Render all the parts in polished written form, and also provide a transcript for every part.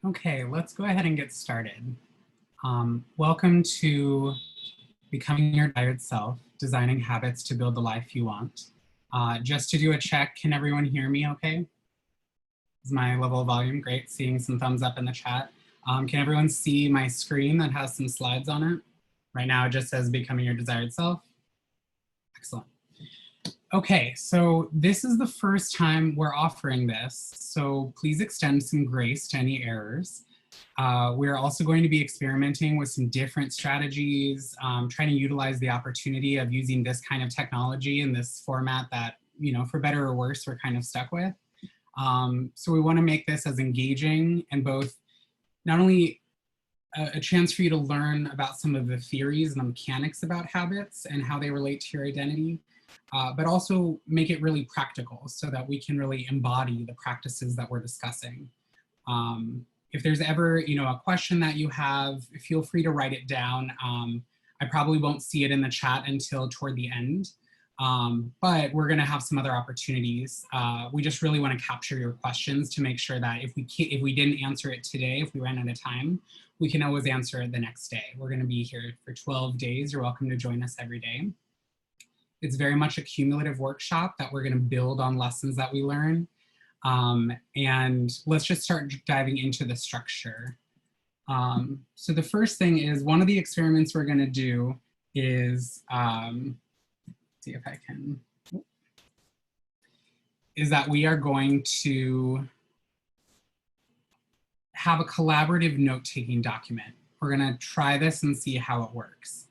Okay, let's go ahead and get started. Welcome to Becoming Your Desired Self, Designing Habits to Build the Life You Want. Just to do a check, can everyone hear me okay? Is my level of volume great? Seeing some thumbs up in the chat. Can everyone see my screen that has some slides on it? Right now it just says Becoming Your Desired Self. Excellent. Okay, so this is the first time we're offering this, so please extend some grace to any errors. We're also going to be experimenting with some different strategies, trying to utilize the opportunity of using this kind of technology in this format that, you know, for better or worse, we're kind of stuck with. So we want to make this as engaging and both not only a chance for you to learn about some of the theories and the mechanics about habits and how they relate to your identity, but also make it really practical so that we can really embody the practices that we're discussing. If there's ever, a question that you have, feel free to write it down. I probably won't see it in the chat until toward the end, but we're gonna have some other opportunities. We just really wanna capture your questions to make sure that if we didn't answer it today, if we ran out of time, we can always answer it the next day. We're gonna be here for 12 days. You're welcome to join us every day. It's very much a cumulative workshop that we're gonna build on lessons that we learn. And let's just start diving into the structure. So the first thing is one of the experiments we're gonna do is, see if I can, is that we are going to have a collaborative note-taking document. We're gonna try this and see how it works.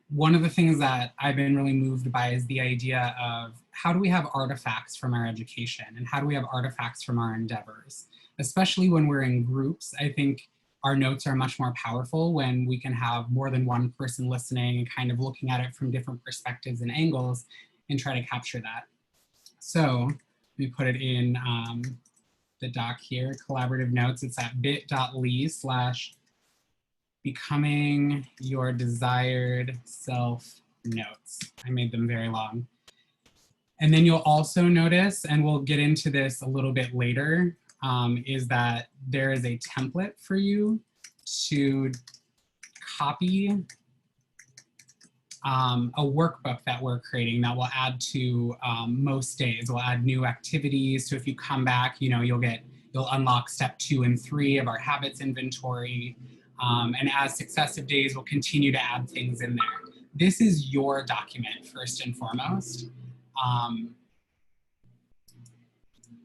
One of the things that I've been really moved by is the idea of how do we have artifacts from our education and how do we have artifacts from our endeavors? Especially when we're in groups, I think our notes are much more powerful when we can have more than one person listening and kind of looking at it from different perspectives and angles and try to capture that. So let me put it in the doc here, collaborative notes. It's at bit.ly/becoming your desired self notes. I made them very long. And then you'll also notice, and we'll get into this a little bit later, is that there is a template for you to copy a workbook that we're creating that will add to most days. We'll add new activities. So if you come back, you'll unlock step 2 and 3 of our habits inventory. And as successive days, we'll continue to add things in there. This is your document first and foremost.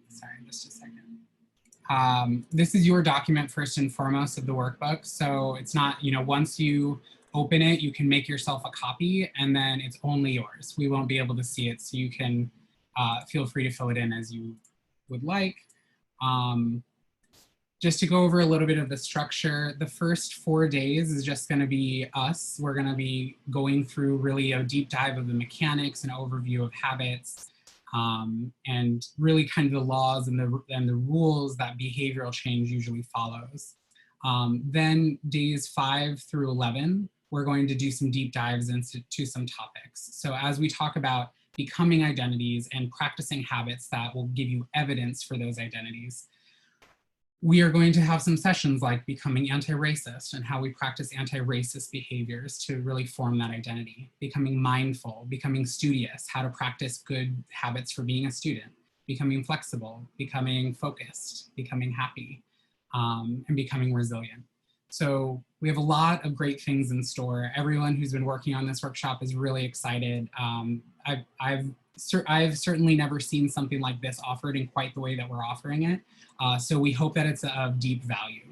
Sorry, just a second. This is your document first and foremost of the workbook. So it's not, once you open it, you can make yourself a copy and then it's only yours. We won't be able to see it, so you can feel free to fill it in as you would like. Just to go over a little bit of the structure, the first 4 days is just going to be us. We're going to be going through really a deep dive of the mechanics and overview of habits, and really kind of the laws and the rules that behavioral change usually follows. Then days 5 through 11, we're going to do some deep dives into some topics. So as we talk about becoming identities and practicing habits that will give you evidence for those identities, we are going to have some sessions like becoming anti-racist and how we practice anti-racist behaviors to really form that identity, becoming mindful, becoming studious, how to practice good habits for being a student, becoming flexible, becoming focused, becoming happy, and becoming resilient. So we have a lot of great things in store. Everyone who's been working on this workshop is really excited. I've certainly never seen something like this offered in quite the way that we're offering it. So we hope that it's of deep value.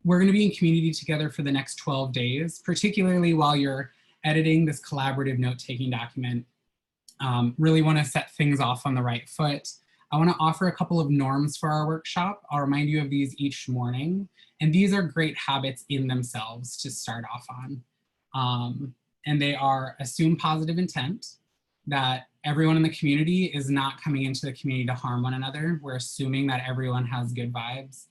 We're going to be in community together for the next 12 days, particularly while you're editing this collaborative note-taking document. Really want to set things off on the right foot. I want to offer a couple of norms for our workshop. I'll remind you of these each morning. And these are great habits in themselves to start off on. And they are assume positive intent, that everyone in the community is not coming into the community to harm one another. We're assuming that everyone has good vibes,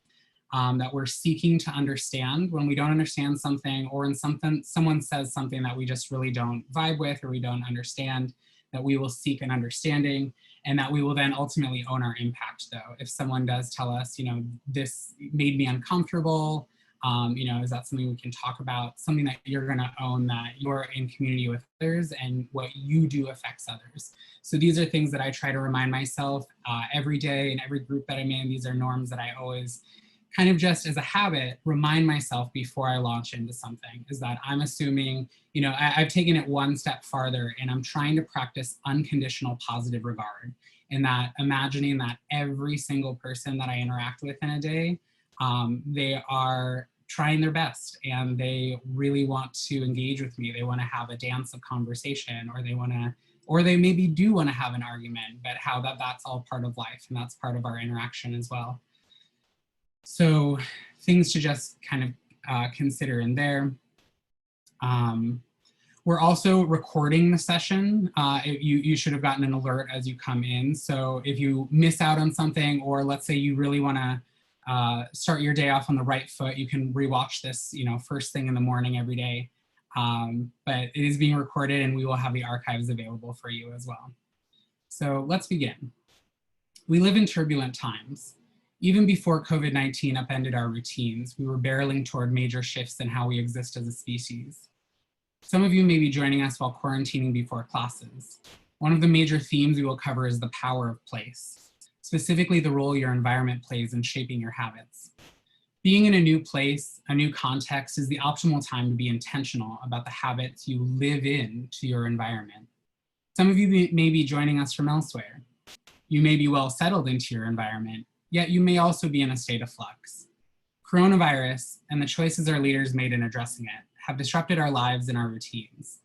that we're seeking to understand when we don't understand something, or when someone says something that we just really don't vibe with or we don't understand, that we will seek an understanding, and that we will then ultimately own our impact though. If someone does tell us, you know, this made me uncomfortable, you know, is that something we can talk about? Something that you're gonna own, that you're in community with others and what you do affects others. So these are things that I try to remind myself every day in every group that I'm in. These are norms that I always kind of just as a habit, remind myself before I launch into something, is that I'm assuming, you know, I've taken it one step farther and I'm trying to practice unconditional positive regard, in that imagining that every single person that I interact with in a day, they are trying their best and they really want to engage with me. They want to have a dance of conversation, or they maybe do want to have an argument, but how that's all part of life and that's part of our interaction as well. So things to just kind of consider in there. We're also recording the session. You should have gotten an alert as you come in. So if you miss out on something, or let's say you really wanna start your day off on the right foot, you can rewatch this, you know, first thing in the morning every day. But it is being recorded and we will have the archives available for you as well. So let's begin. We live in turbulent times. Even before COVID-19 upended our routines, we were barreling toward major shifts in how we exist as a species. Some of you may be joining us while quarantining before classes. One of the major themes we will cover is the power of place, specifically the role your environment plays in shaping your habits. Being in a new place, a new context, is the optimal time to be intentional about the habits you live in to your environment. Some of you may be joining us from elsewhere. You may be well settled into your environment, yet you may also be in a state of flux. Coronavirus and the choices our leaders made in addressing it have disrupted our lives and our routines.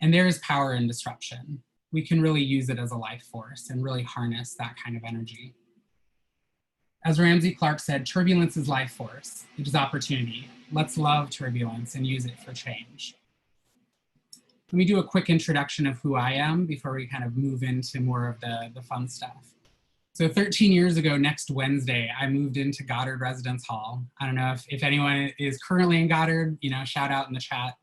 And there is power in disruption. We can really use it as a life force and really harness that kind of energy. As Ramsey Clark said, turbulence is life force. It is opportunity. Let's love turbulence and use it for change. Let me do a quick introduction of who I am before we kind of move into more of the fun stuff. So 13 years ago, next Wednesday, I moved into Goddard Residence Hall. I don't know if anyone is currently in Goddard, you know, shout out in the chat.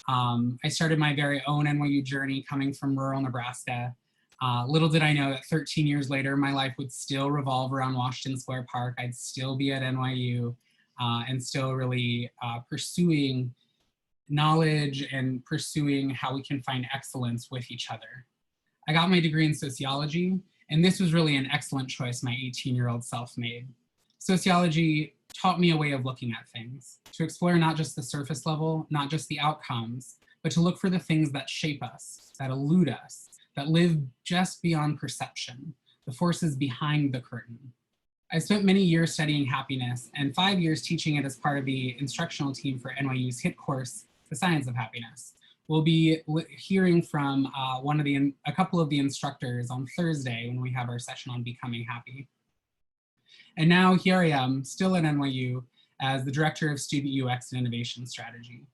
I started my very own NYU journey coming from rural Nebraska. Little did I know that 13 years later, my life would still revolve around Washington Square Park. I'd still be at NYU and still really pursuing knowledge and pursuing how we can find excellence with each other. I got my degree in sociology, and this was really an excellent choice my 18-year-old self made. Sociology taught me a way of looking at things, to explore not just the surface level, not just the outcomes, but to look for the things that shape us, that elude us, that live just beyond perception, the forces behind the curtain. I spent many years studying happiness and 5 years teaching it as part of the instructional team for NYU's hit course, The Science of Happiness. We'll be hearing from a couple of the instructors on Thursday when we have our session on becoming happy. And now here I am, still at NYU as the Director of Student UX and Innovation Strategy.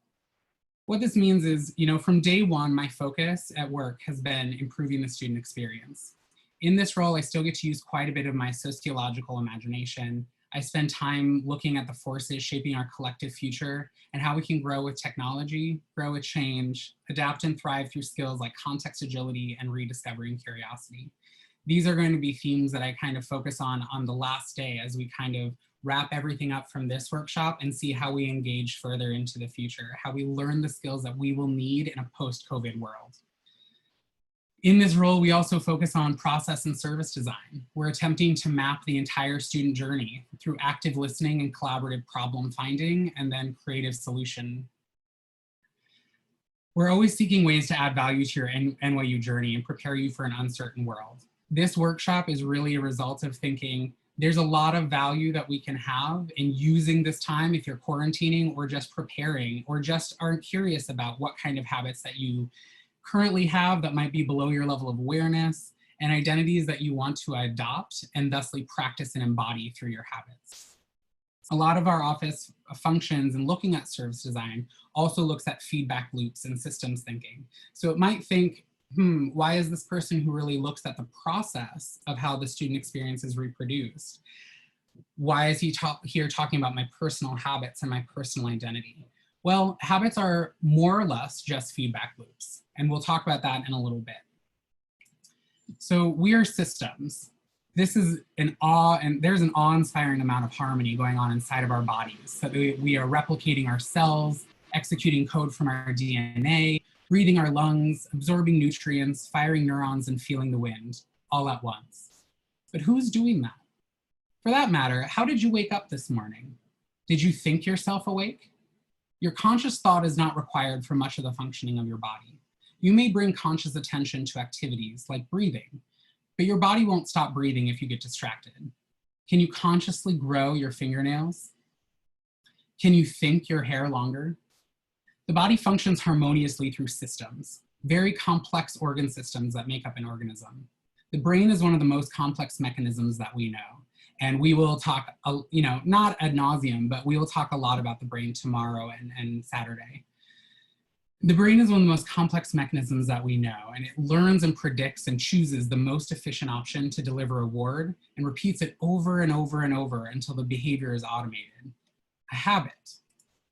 What this means is, you know, from day one, my focus at work has been improving the student experience. In this role, I still get to use quite a bit of my sociological imagination. I spend time looking at the forces shaping our collective future and how we can grow with technology, grow with change, adapt and thrive through skills like context agility and rediscovering curiosity. These are going to be themes that I kind of focus on the last day as we kind of wrap everything up from this workshop and see how we engage further into the future, how we learn the skills that we will need in a post-COVID world. In this role, we also focus on process and service design. We're attempting to map the entire student journey through active listening and collaborative problem finding, and then creative solution. We're always seeking ways to add value to your NYU journey and prepare you for an uncertain world. This workshop is really a result of thinking there's a lot of value that we can have in using this time if you're quarantining or just preparing or just aren't curious about what kind of habits that you currently have that might be below your level of awareness, and identities that you want to adopt and thusly practice and embody through your habits. A lot of our office functions and looking at service design also looks at feedback loops and systems thinking. So it might think, why is this person who really looks at the process of how the student experience is reproduced? Why is he here talking about my personal habits and my personal identity? Well, habits are more or less just feedback loops, and we'll talk about that in a little bit. So we are systems. This is an there's an awe-inspiring amount of harmony going on inside of our bodies. So we are replicating our cells, executing code from our DNA, breathing our lungs, absorbing nutrients, firing neurons, and feeling the wind all at once. But who's doing that? For that matter, how did you wake up this morning? Did you think yourself awake? Your conscious thought is not required for much of the functioning of your body. You may bring conscious attention to activities like breathing, but your body won't stop breathing if you get distracted. Can you consciously grow your fingernails? Can you think your hair longer? The body functions harmoniously through systems, very complex organ systems that make up an organism. The brain is one of the most complex mechanisms that we know. And we will talk, not ad nauseum, but we will talk a lot about the brain tomorrow and Saturday. The brain is one of the most complex mechanisms that we know, and it learns and predicts and chooses the most efficient option to deliver a reward and repeats it over and over and over until the behavior is automated. A habit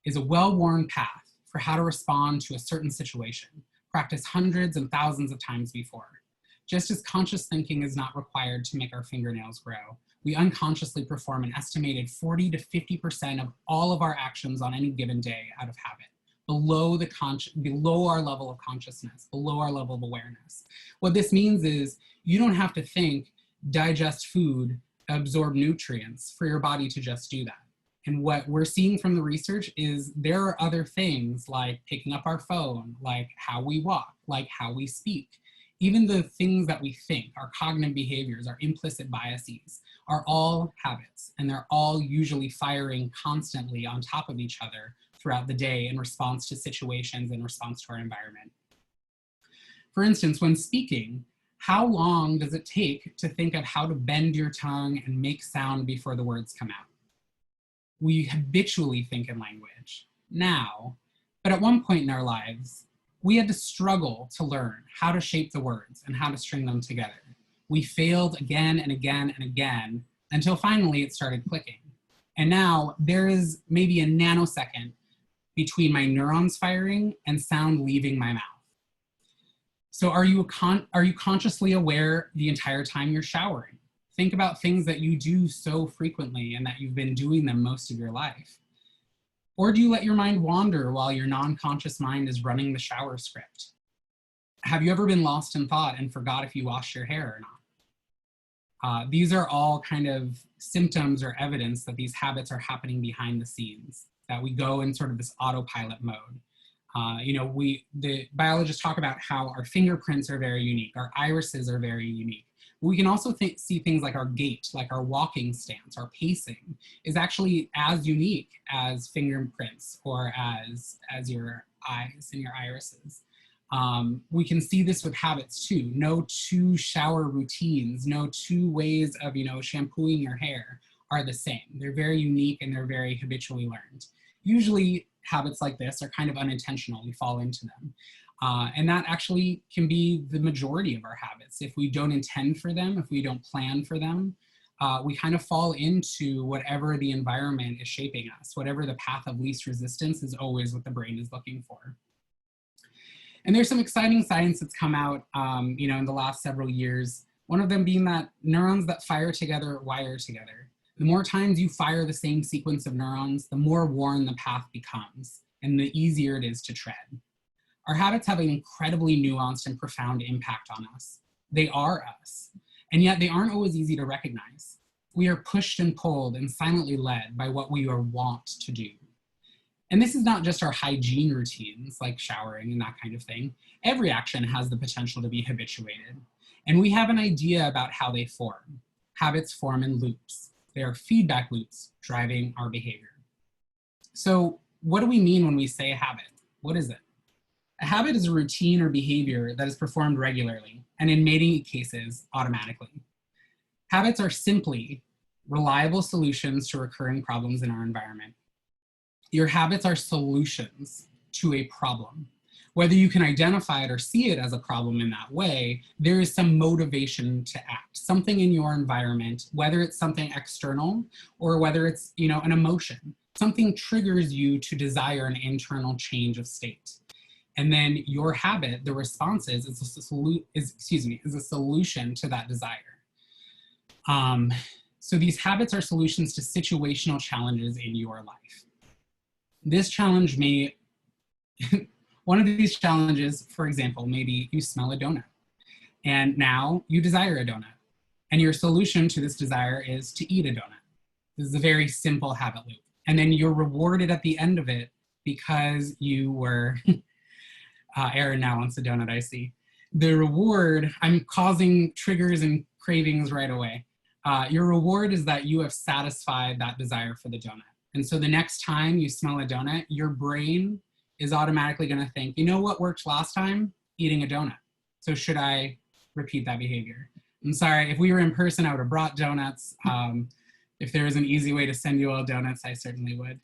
is a well-worn path for how to respond to a certain situation, practiced hundreds and thousands of times before. Just as conscious thinking is not required to make our fingernails grow, we unconsciously perform an estimated 40 to 50% of all of our actions on any given day out of habit. Below our level of consciousness, below our level of awareness. What this means is you don't have to think, digest food, absorb nutrients for your body to just do that. And what we're seeing from the research is there are other things like picking up our phone, like how we walk, like how we speak. Even the things that we think, our cognitive behaviors, our implicit biases, are all habits, and they're all usually firing constantly on top of each other throughout the day in response to situations, in response to our environment. For instance, when speaking, how long does it take to think of how to bend your tongue and make sound before the words come out? We habitually think in language now, but at one point in our lives, we had to struggle to learn how to shape the words and how to string them together. We failed again and again and again until finally it started clicking. And now there is maybe a nanosecond between my neurons firing and sound leaving my mouth. So are you consciously aware the entire time you're showering? Think about things that you do so frequently and that you've been doing them most of your life. Or do you let your mind wander while your non-conscious mind is running the shower script? Have you ever been lost in thought and forgot if you washed your hair or not? These are all kind of symptoms or evidence that these habits are happening behind the scenes, that we go in sort of this autopilot mode. The biologists talk about how our fingerprints are very unique, our irises are very unique. We can also see things like our gait, like our walking stance, our pacing is actually as unique as fingerprints or as your eyes and your irises. We can see this with habits too. No two shower routines, no two ways of shampooing your hair are the same. They're very unique and they're very habitually learned. Usually habits like this are kind of unintentional, we fall into them. And that actually can be the majority of our habits. If we don't intend for them, if we don't plan for them, we kind of fall into whatever the environment is shaping us. Whatever the path of least resistance is always what the brain is looking for. And there's some exciting science that's come out in the last several years. One of them being that neurons that fire together wire together. The more times you fire the same sequence of neurons, the more worn the path becomes and the easier it is to tread. Our habits have an incredibly nuanced and profound impact on us. They are us, and yet they aren't always easy to recognize. We are pushed and pulled and silently led by what we are wont to do. And this is not just our hygiene routines, like showering and that kind of thing. Every action has the potential to be habituated. And we have an idea about how they form. Habits form in loops. They are feedback loops driving our behavior. So what do we mean when we say a habit? What is it? A habit is a routine or behavior that is performed regularly, and in many cases, automatically. Habits are simply reliable solutions to recurring problems in our environment. Your habits are solutions to a problem. Whether you can identify it or see it as a problem in that way, there is some motivation to act, something in your environment, whether it's something external or whether it's an emotion. Something triggers you to desire an internal change of state. And then your habit, the response is a solution to that desire. So these habits are solutions to situational challenges in your life. This challenge may, one of these challenges, for example, maybe you smell a donut and now you desire a donut. And your solution to this desire is to eat a donut. This is a very simple habit loop. And then you're rewarded at the end of it because you were, Aaron now wants a donut, I see. The reward, I'm causing triggers and cravings right away. Your reward is that you have satisfied that desire for the donut. And so the next time you smell a donut, your brain is automatically gonna think, you know what worked last time? Eating a donut. So should I repeat that behavior? I'm sorry, if we were in person, I would have brought donuts. If there was an easy way to send you all donuts, I certainly would.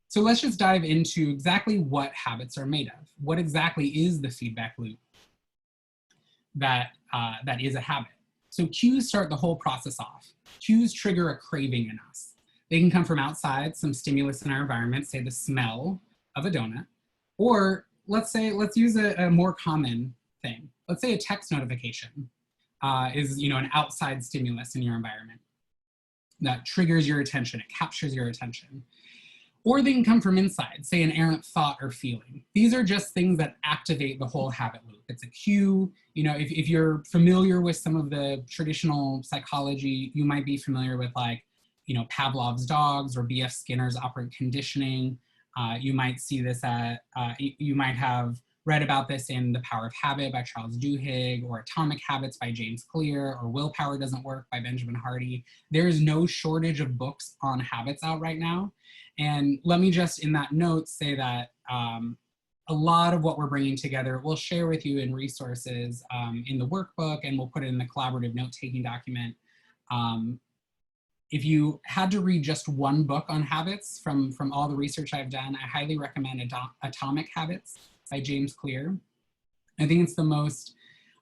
So let's just dive into exactly what habits are made of. What exactly is the feedback loop that is a habit? So cues start the whole process off. Cues trigger a craving in us. They can come from outside, some stimulus in our environment, say the smell of a donut, or let's use a more common thing. Let's say a text notification is an outside stimulus in your environment that triggers your attention, it captures your attention. Or they can come from inside, say an errant thought or feeling. These are just things that activate the whole habit loop. It's a cue. If you're familiar with some of the traditional psychology, you might be familiar with Pavlov's dogs or B.F. Skinner's operant conditioning. You might see this you might have read about this in The Power of Habit by Charles Duhigg, or Atomic Habits by James Clear, or Willpower Doesn't Work by Benjamin Hardy. There is no shortage of books on habits out right now. And let me just, in that note, say that a lot of what we're bringing together, we'll share with you in resources in the workbook, and we'll put it in the collaborative note-taking document. If you had to read just one book on habits from all the research I've done, I highly recommend Atomic Habits by James Clear. I think it's the most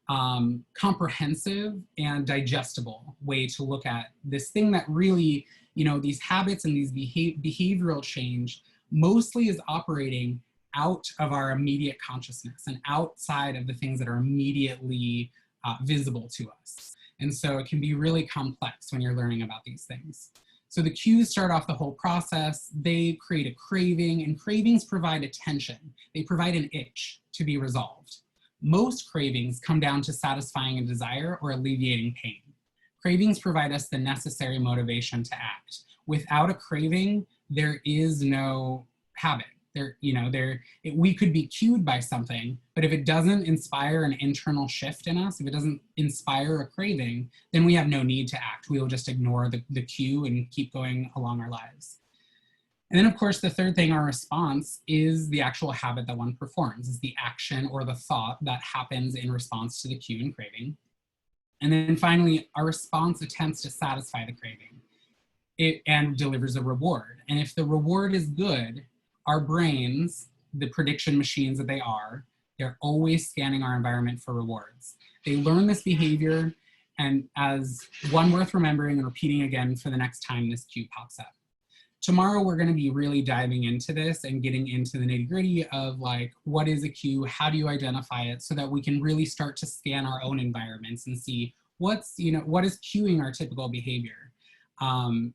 comprehensive and digestible way to look at this thing that really, these habits and these behavioral change mostly is operating out of our immediate consciousness and outside of the things that are immediately visible to us. And so it can be really complex when you're learning about these things. So the cues start off the whole process. They create a craving, and cravings provide attention. They provide an itch to be resolved. Most cravings come down to satisfying a desire or alleviating pain. Cravings provide us the necessary motivation to act. Without a craving, there is no habit. We could be cued by something, but if it doesn't inspire an internal shift in us, if it doesn't inspire a craving, then we have no need to act. We will just ignore the cue and keep going along our lives. And then of course, the third thing, our response, is the actual habit that one performs, is the action or the thought that happens in response to the cue and craving. And then finally, our response attempts to satisfy the craving and delivers a reward. And if the reward is good, our brains, the prediction machines that they are, they're always scanning our environment for rewards. They learn this behavior, and as one worth remembering and repeating again for the next time this cue pops up. Tomorrow, we're gonna be really diving into this and getting into the nitty-gritty of what is a cue, how do you identify it, so that we can really start to scan our own environments and see what is cueing our typical behavior. And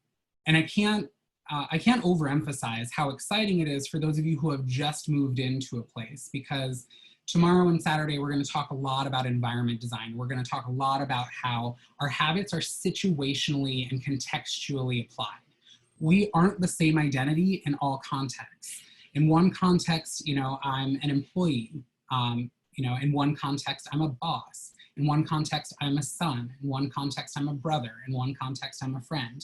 I can't overemphasize how exciting it is for those of you who have just moved into a place, because tomorrow and Saturday, we're going to talk a lot about environment design. We're going to talk a lot about how our habits are situationally and contextually applied. We aren't the same identity in all contexts. In one context, I'm an employee. In one context, I'm a boss. In one context, I'm a son. In one context, I'm a brother. In one context, I'm a friend.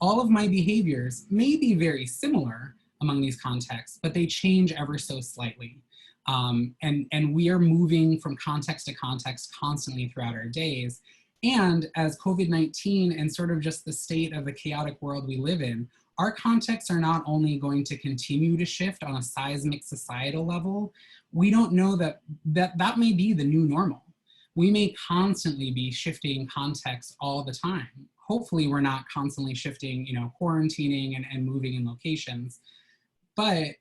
All of my behaviors may be very similar among these contexts, but they change ever so slightly. And we are moving from context to context constantly throughout our days. And as COVID-19 and sort of just the state of the chaotic world we live in, our contexts are not only going to continue to shift on a seismic societal level, we don't know that may be the new normal. We may constantly be shifting contexts all the time. Hopefully we're not constantly shifting, quarantining and moving in locations. But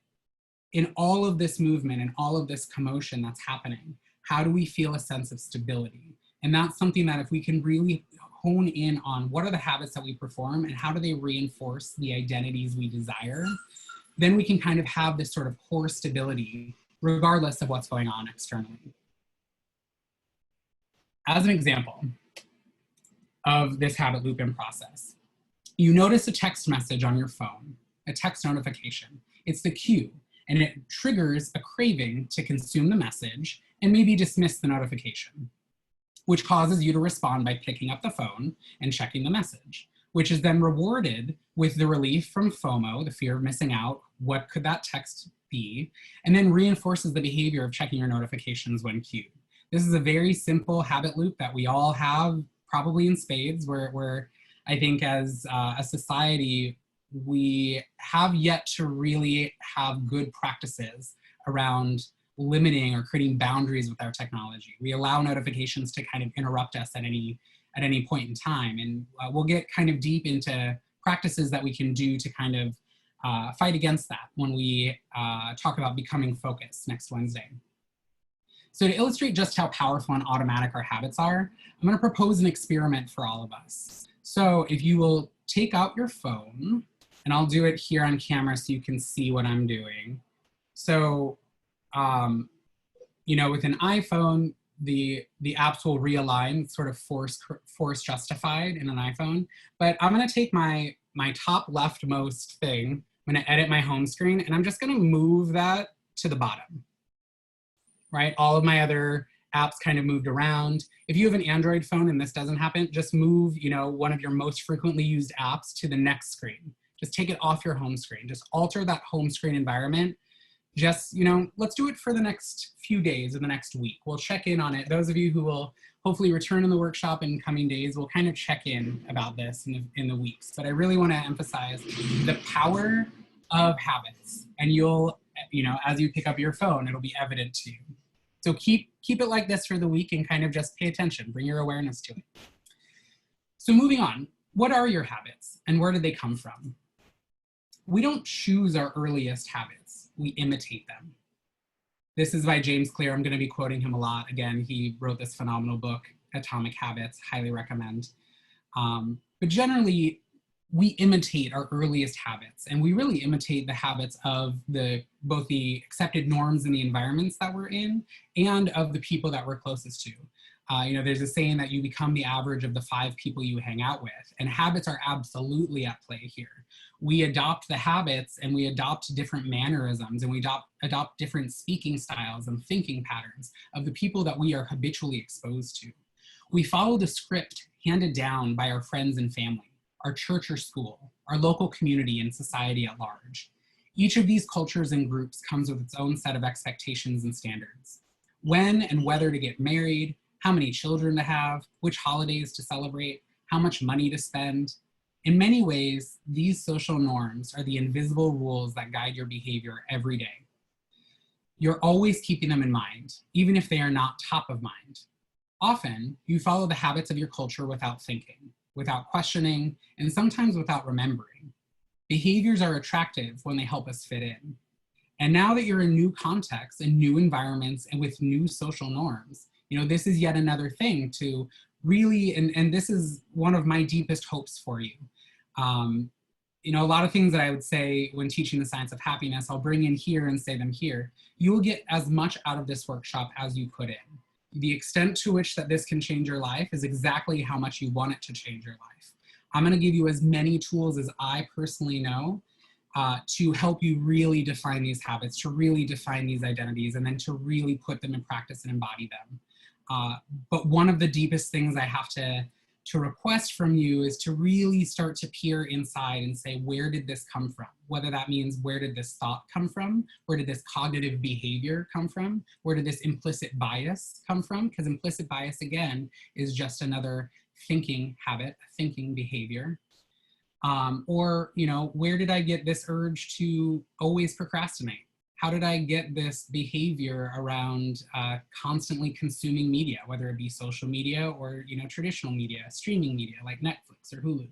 in all of this movement and all of this commotion that's happening, how do we feel a sense of stability? And that's something that if we can really hone in on what are the habits that we perform and how do they reinforce the identities we desire, then we can kind of have this sort of core stability regardless of what's going on externally. As an example of this habit loop-in process, you notice a text message on your phone, a text notification. It's the cue, and it triggers a craving to consume the message and maybe dismiss the notification, which causes you to respond by picking up the phone and checking the message, which is then rewarded with the relief from FOMO, the fear of missing out. What could that text be? And then reinforces the behavior of checking your notifications when cued. This is a very simple habit loop that we all have probably in spades, where I think as a society, we have yet to really have good practices around limiting or creating boundaries with our technology. We allow notifications to kind of interrupt us at any point in time. And we'll get kind of deep into practices that we can do to kind of fight against that when we talk about becoming focused next Wednesday. So to illustrate just how powerful and automatic our habits are, I'm going to propose an experiment for all of us. So if you will take out your phone, and I'll do it here on camera so you can see what I'm doing. So, you know, with an iPhone, the apps will realign, sort of force justified in an iPhone. But I'm going to take my top leftmost thing, I'm going to edit my home screen, and I'm just going to move that to the bottom, right? All of my other apps kind of moved around. If you have an Android phone and this doesn't happen, just move, you know, one of your most frequently used apps to the next screen. Just take it off your home screen. Just alter that home screen environment. Just, you know, let's do it for the next few days or the next week. We'll check in on it. Those of you who will hopefully return in the workshop in coming days, we'll kind of check in about this in the weeks. But I really want to emphasize the power of habits. And you'll, you know, as you pick up your phone, it'll be evident to you. So keep it like this for the week and kind of just pay attention, bring your awareness to it. So moving on, what are your habits and where did they come from? We don't choose our earliest habits, we imitate them. This is by James Clear. I'm going to be quoting him a lot. Again, he wrote this phenomenal book, Atomic Habits, highly recommend. But generally, we imitate our earliest habits, and we really imitate the habits of both the accepted norms in the environments that we're in and of the people that we're closest to. You know, there's a saying that you become the average of the 5 people you hang out with, and habits are absolutely at play here. We adopt the habits and we adopt different mannerisms and we adopt different speaking styles and thinking patterns of the people that we are habitually exposed to. We follow the script handed down by our friends and family, our church or school, our local community and society at large. Each of these cultures and groups comes with its own set of expectations and standards. When and whether to get married, how many children to have, which holidays to celebrate, how much money to spend. In many ways, these social norms are the invisible rules that guide your behavior every day. You're always keeping them in mind, even if they are not top of mind. Often, you follow the habits of your culture without thinking, without questioning, and sometimes without remembering. Behaviors are attractive when they help us fit in. And now that you're in new contexts and new environments and with new social norms, you know, this is yet another thing to really, and this is one of my deepest hopes for you. You know, a lot of things that I would say when teaching the science of happiness, I'll bring in here and say them here. You will get as much out of this workshop as you put in. The extent to which that this can change your life is exactly how much you want it to change your life. I'm going to give you as many tools as I personally know to help you really define these habits, to really define these identities, and then to really put them in practice and embody them. But one of the deepest things I have to request from you is to really start to peer inside and say, where did this come from? Whether that means, where did this thought come from? Where did this cognitive behavior come from? Where did this implicit bias come from? Because implicit bias, again, is just another thinking habit, thinking behavior. Or, you know, where did I get this urge to always procrastinate? How did I get this behavior around constantly consuming media, whether it be social media or, you know, traditional media, streaming media like Netflix or Hulu?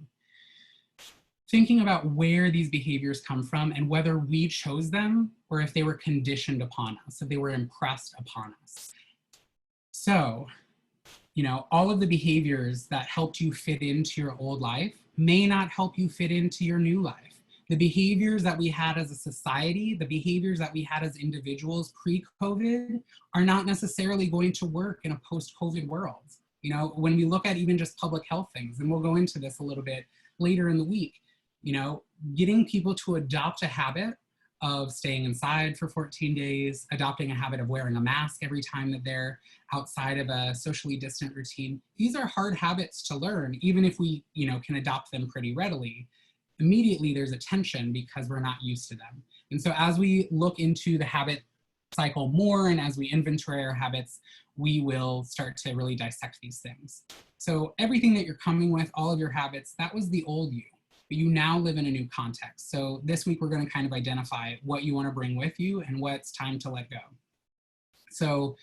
thinking about where these behaviors come from and whether we chose them or if they were conditioned upon us, if they were impressed upon us. So, you know, all of the behaviors that helped you fit into your old life may not help you fit into your new life. The behaviors that we had as a society, the behaviors that we had as individuals pre-COVID are not necessarily going to work in a post-COVID world. You know, when we look at even just public health things, and we'll go into this a little bit later in the week, you know, getting people to adopt a habit of staying inside for 14 days, adopting a habit of wearing a mask every time that they're outside of a socially distant routine. These are hard habits to learn, even if we, you know, can adopt them pretty readily. Immediately there's a tension because we're not used to them. And so as we look into the habit cycle more and as we inventory our habits, we will start to really dissect these things. So everything that you're coming with, all of your habits, that was the old you. But you now live in a new context. So this week we're going to kind of identify what you want to bring with you and what's time to let go. So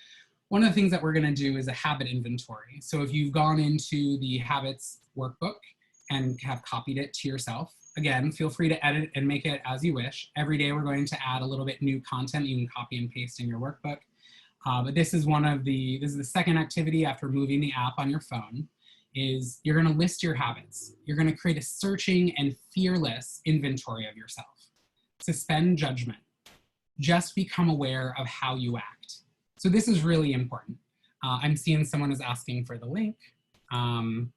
one of the things that we're going to do is a habit inventory. So if you've gone into the habits workbook and have copied it to yourself, again, feel free to edit and make it as you wish. Every day we're going to add a little bit new content you can copy and paste in your workbook. But this is the second activity after moving the app on your phone. Is you're going to list your habits. You're going to create a searching and fearless inventory of yourself. Suspend judgment. Just become aware of how you act. So this is really important. I'm seeing someone is asking for the link. Sorry,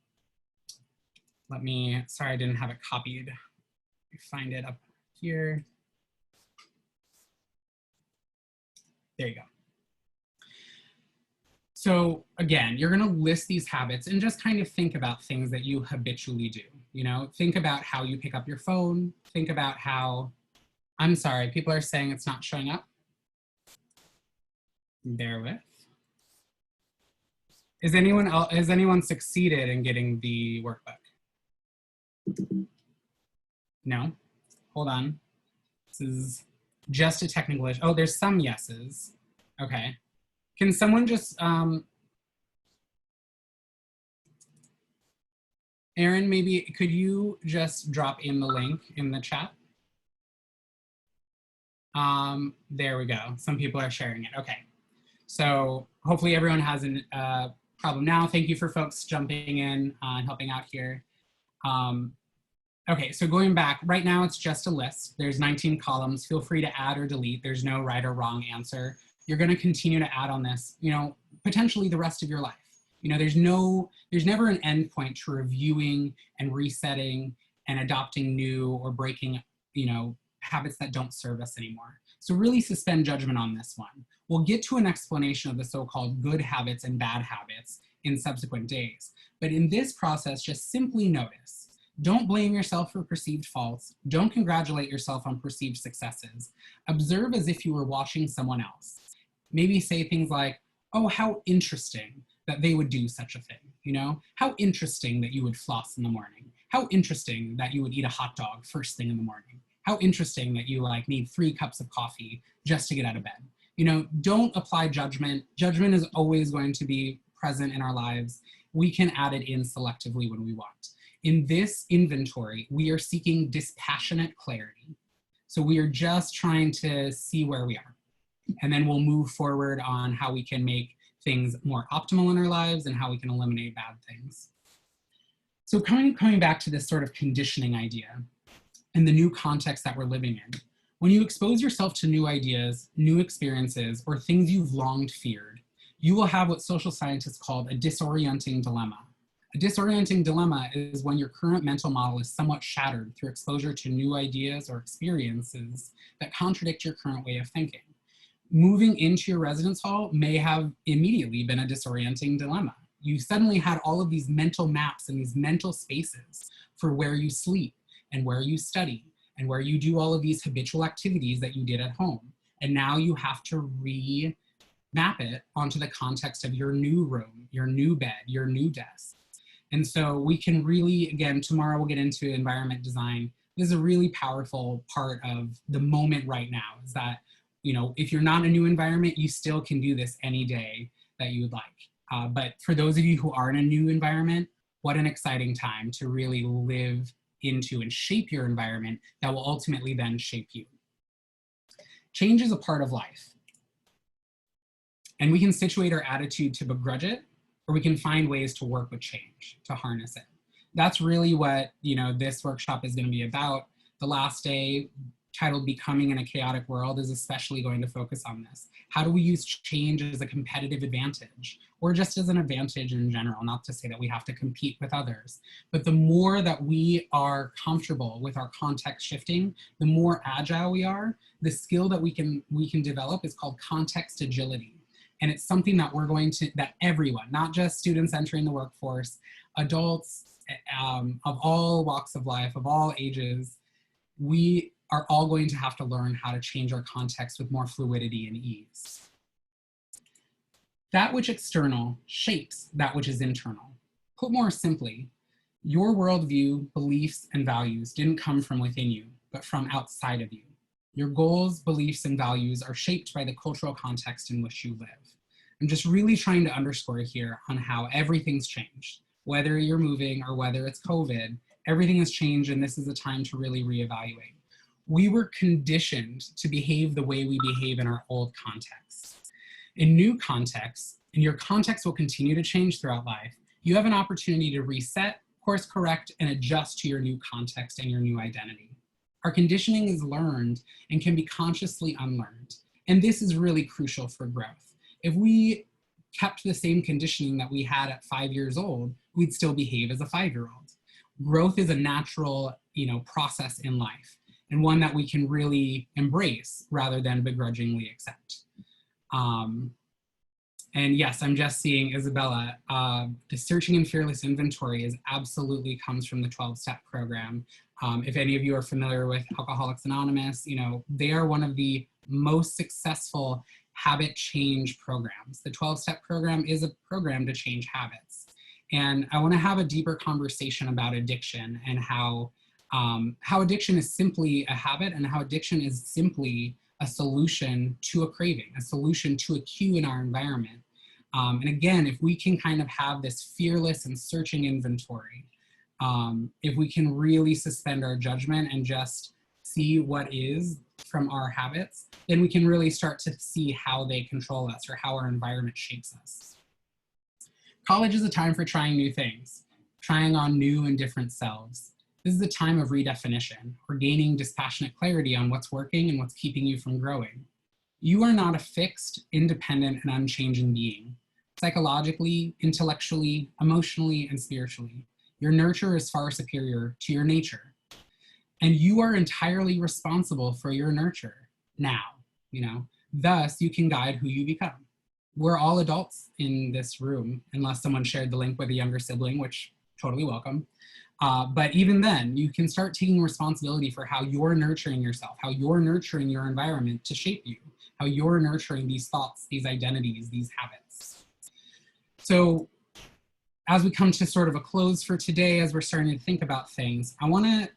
I didn't have it copied. Let me find it up here. There you go. So again, you're going to list these habits and just kind of think about things that you habitually do. You know, think about how you pick up your phone. Think about how, I'm sorry, people are saying it's not showing up. Bear with. Has anyone succeeded in getting the workbook? No? Hold on. This is just a technical issue. Oh, there's some yeses. Okay. Can someone just, Erin, maybe could you just drop in the link in the chat? There we go. Some people are sharing it. Okay. So hopefully everyone has a problem now. Thank you for folks jumping in and helping out here. Okay, so going back, right now it's just a list. There's 19 columns. Feel free to add or delete. There's no right or wrong answer. You're going to continue to add on this, you know, potentially the rest of your life. You know, there's never an end point to reviewing and resetting and adopting new or breaking, you know, habits that don't serve us anymore. So really suspend judgment on this one. We'll get to an explanation of the so-called good habits and bad habits in subsequent days. But in this process, just simply notice. Don't blame yourself for perceived faults. Don't congratulate yourself on perceived successes. Observe as if you were watching someone else. Maybe say things like, oh, how interesting that they would do such a thing, you know? How interesting that you would floss in the morning. How interesting that you would eat a hot dog first thing in the morning. How interesting that you like need 3 cups of coffee just to get out of bed. You know, don't apply judgment. Judgment is always going to be present in our lives. We can add it in selectively when we want. In this inventory, we are seeking dispassionate clarity. So we are just trying to see where we are. And then we'll move forward on how we can make things more optimal in our lives and how we can eliminate bad things. So coming back to this sort of conditioning idea and the new context that we're living in, when you expose yourself to new ideas, new experiences, or things you've long feared, you will have what social scientists call a disorienting dilemma. A disorienting dilemma is when your current mental model is somewhat shattered through exposure to new ideas or experiences that contradict your current way of thinking. Moving into your residence hall may have immediately been a disorienting dilemma. You suddenly had all of these mental maps and these mental spaces for where you sleep and where you study and where you do all of these habitual activities that you did at home. And now you have to remap it onto the context of your new room, your new bed, your new desk. And so we can really, again, tomorrow we'll get into environment design. This is a really powerful part of the moment right now, is that, you know, if you're not in a new environment, you still can do this any day that you would like. But for those of you who are in a new environment, what an exciting time to really live into and shape your environment that will ultimately then shape you. Change is a part of life. And we can situate our attitude to begrudge it, or we can find ways to work with change, to harness it. That's really what, this workshop is going to be about. The last day, titled Becoming in a Chaotic World, is especially going to focus on this. How do we use change as a competitive advantage, or just as an advantage in general? Not to say that we have to compete with others, but the more that we are comfortable with our context shifting, the more agile we are. The skill that we can develop is called context agility. And it's something that that everyone, not just students entering the workforce, adults of all walks of life, of all ages, we are all going to have to learn how to change our context with more fluidity and ease. That which external shapes that which is internal. Put more simply, your worldview, beliefs, and values didn't come from within you, but from outside of you. Your goals, beliefs, and values are shaped by the cultural context in which you live. I'm just really trying to underscore here on how everything's changed. Whether you're moving or whether it's COVID, everything has changed, and this is a time to really reevaluate. We were conditioned to behave the way we behave in our old contexts. In new contexts, and your context will continue to change throughout life, you have an opportunity to reset, course correct, and adjust to your new context and your new identity. Our conditioning is learned and can be consciously unlearned. And this is really crucial for growth. If we kept the same conditioning that we had at 5 years old, we'd still behave as a 5-year-old. Growth is a natural, process in life, and one that we can really embrace rather than begrudgingly accept. And yes, I'm just seeing Isabella, the Searching and Fearless Inventory absolutely comes from the 12-step program. If any of you are familiar with Alcoholics Anonymous, they are one of the most successful habit change programs. The 12-step program is a program to change habits. And I want to have a deeper conversation about addiction and how addiction is simply a habit, and how addiction is simply a solution to a craving, a solution to a cue in our environment. And again, if we can kind of have this fearless and searching inventory, if we can really suspend our judgment and just see what is from our habits, then we can really start to see how they control us or how our environment shapes us. College is a time for trying new things, trying on new and different selves. This is a time of redefinition, or gaining dispassionate clarity on what's working and what's keeping you from growing. You are not a fixed, independent, and unchanging being. Psychologically, intellectually, emotionally, and spiritually, your nurture is far superior to your nature. And you are entirely responsible for your nurture now, Thus, you can guide who you become. We're all adults in this room, unless someone shared the link with a younger sibling, which totally welcome. But even then, you can start taking responsibility for how you're nurturing yourself, how you're nurturing your environment to shape you, how you're nurturing these thoughts, these identities, these habits. So as we come to sort of a close for today, as we're starting to think about things, I want to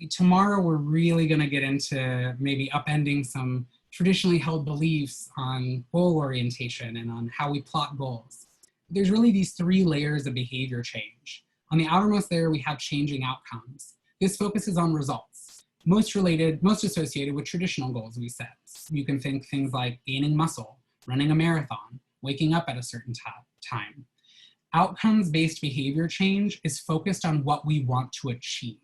tomorrow we're really going to get into maybe upending some traditionally held beliefs on goal orientation and on how we plot goals. There's really these 3 layers of behavior change. On the outermost layer, we have changing outcomes. This focuses on results, most associated with traditional goals we set. You can think things like gaining muscle, running a marathon, waking up at a certain time. Outcomes-based behavior change is focused on what we want to achieve.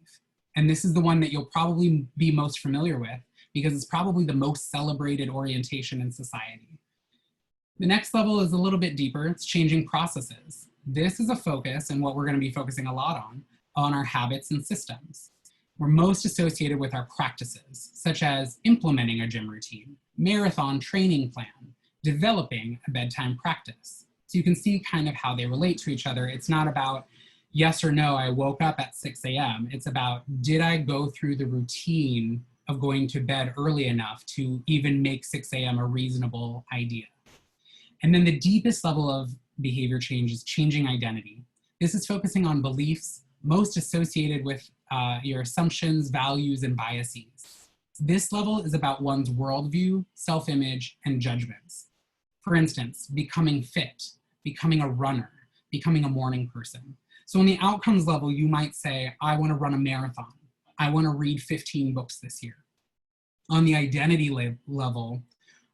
And this is the one that you'll probably be most familiar with, because it's probably the most celebrated orientation in society. The next level is a little bit deeper. It's changing processes. This is a focus, and what we're going to be focusing a lot on our habits and systems. We're most associated with our practices, such as implementing a gym routine, marathon training plan, developing a bedtime practice. So you can see kind of how they relate to each other. It's not about yes or no, I woke up at 6 a.m. It's about, did I go through the routine of going to bed early enough to even make 6 a.m. a reasonable idea? And then the deepest level of behavior change is changing identity. This is focusing on beliefs most associated with your assumptions, values, and biases. This level is about one's worldview, self-image, and judgments. For instance, becoming fit, becoming a runner, becoming a morning person. So on the outcomes level, you might say, I want to run a marathon. I want to read 15 books this year. On the identity level,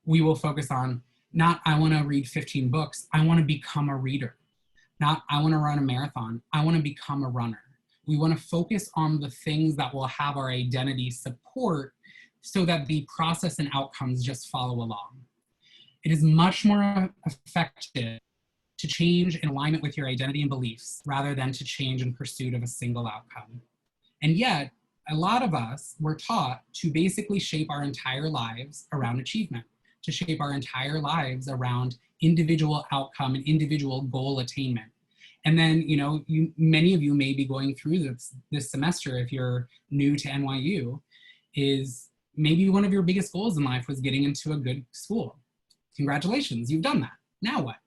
we will focus on not I want to read 15 books, I want to become a reader. Not I want to run a marathon, I want to become a runner. We want to focus on the things that will have our identity support so that the process and outcomes just follow along. It is much more effective to change in alignment with your identity and beliefs rather than to change in pursuit of a single outcome. And yet, a lot of us were taught to basically shape our entire lives around achievement, to shape our entire lives around individual outcome and individual goal attainment. And then, you know, many of you may be going through this semester, if you're new to NYU, is maybe one of your biggest goals in life was getting into a good school. Congratulations, you've done that. Now what?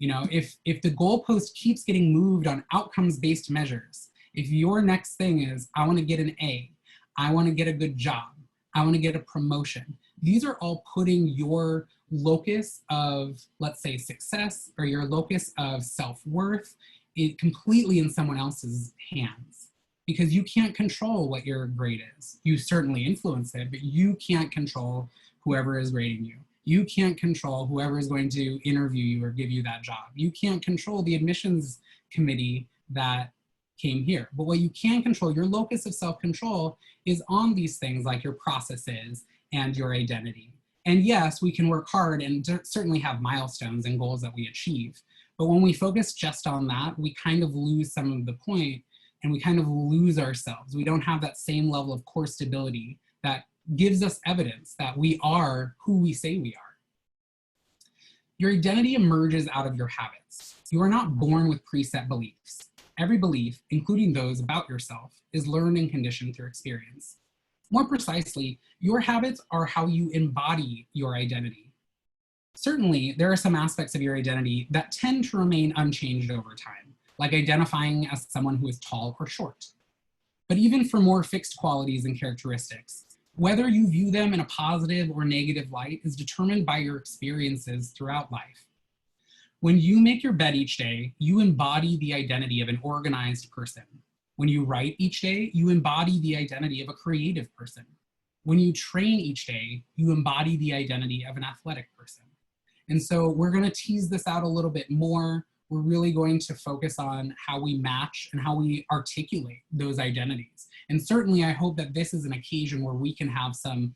You know, if the goalpost keeps getting moved on outcomes-based measures, if your next thing is, I want to get an A, I want to get a good job, I want to get a promotion, these are all putting your locus of, let's say, success or your locus of self-worth completely in someone else's hands, because you can't control what your grade is. You certainly influence it, but you can't control whoever is grading you. You can't control whoever is going to interview you or give you that job. You can't control the admissions committee that came here. But what you can control, your locus of self-control, is on these things like your processes and your identity. And yes, we can work hard and certainly have milestones and goals that we achieve. But when we focus just on that, we kind of lose some of the point and we kind of lose ourselves. We don't have that same level of core stability that gives us evidence that we are who we say we are. Your identity emerges out of your habits. You are not born with preset beliefs. Every belief, including those about yourself, is learned and conditioned through experience. More precisely, your habits are how you embody your identity. Certainly, there are some aspects of your identity that tend to remain unchanged over time, like identifying as someone who is tall or short. But even for more fixed qualities and characteristics, whether you view them in a positive or negative light is determined by your experiences throughout life. When you make your bed each day, you embody the identity of an organized person. When you write each day, you embody the identity of a creative person. When you train each day, you embody the identity of an athletic person. And so we're going to tease this out a little bit more. We're really going to focus on how we match and how we articulate those identities. And certainly I hope that this is an occasion where we can have some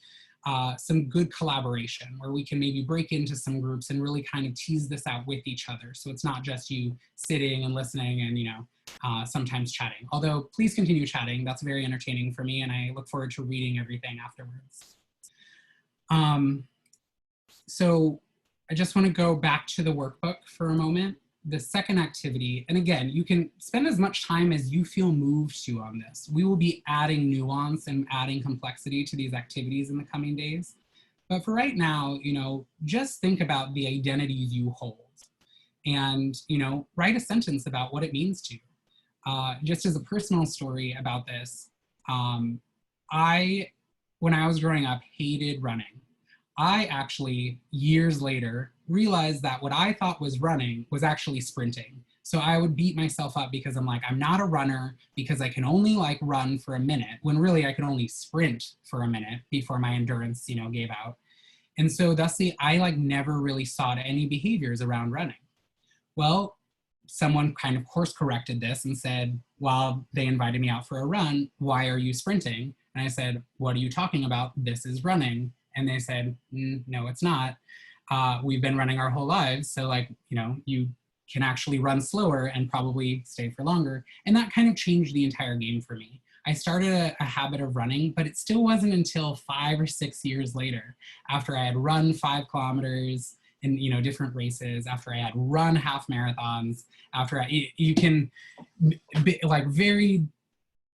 good collaboration, where we can maybe break into some groups and really kind of tease this out with each other. So it's not just you sitting and listening and, you know, sometimes chatting. Although please continue chatting, that's very entertaining for me and I look forward to reading everything afterwards. So I just want to go back to the workbook for a moment. The second activity, and again, you can spend as much time as you feel moved to on this. We will be adding nuance and adding complexity to these activities in the coming days. But for right now, you know, just think about the identities you hold and, you know, write a sentence about what it means to you. Just as a personal story about this, when I was growing up, hated running. I actually, years later, realized that what I thought was running was actually sprinting. So I would beat myself up because I'm like, I'm not a runner because I can only like run for a minute, when really I could only sprint for a minute before my endurance, you know, gave out. And so thusly, I like never really sought any behaviors around running. Well, someone kind of course corrected this and said, well, they invited me out for a run, why are you sprinting? And I said, what are you talking about? This is running. And they said, no, it's not. We've been running our whole lives. So like, you know, you can actually run slower and probably stay for longer. And that kind of changed the entire game for me. I started a habit of running, but it still wasn't until 5 or 6 years later, after I had run 5 kilometers in, you know, different races, after I had run half marathons, after you can, like very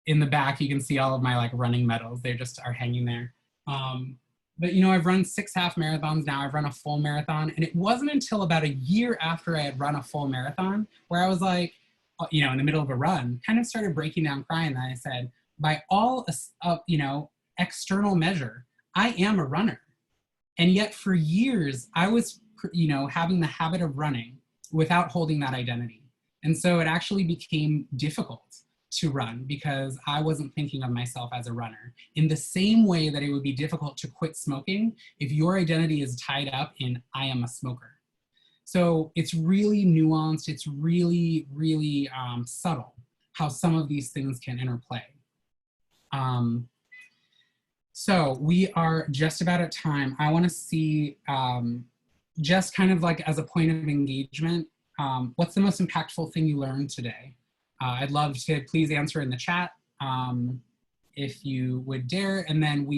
in the back, you can see all of my like running medals. They just are hanging there. But, you know, I've run 6 half marathons now. I've run a full marathon. And it wasn't until about a year after I had run a full marathon where I was like, you know, in the middle of a run, kind of started breaking down crying. And I said, by all, you know, external measure, I am a runner. And yet for years, I was, you know, having the habit of running without holding that identity. And so it actually became difficult to run because I wasn't thinking of myself as a runner. In the same way that it would be difficult to quit smoking if your identity is tied up in I am a smoker. So it's really nuanced, it's really, really subtle how some of these things can interplay. So we are just about at time. I wanna see, just kind of like as a point of engagement, what's the most impactful thing you learned today? I'd love to please answer in the chat if you would dare, and then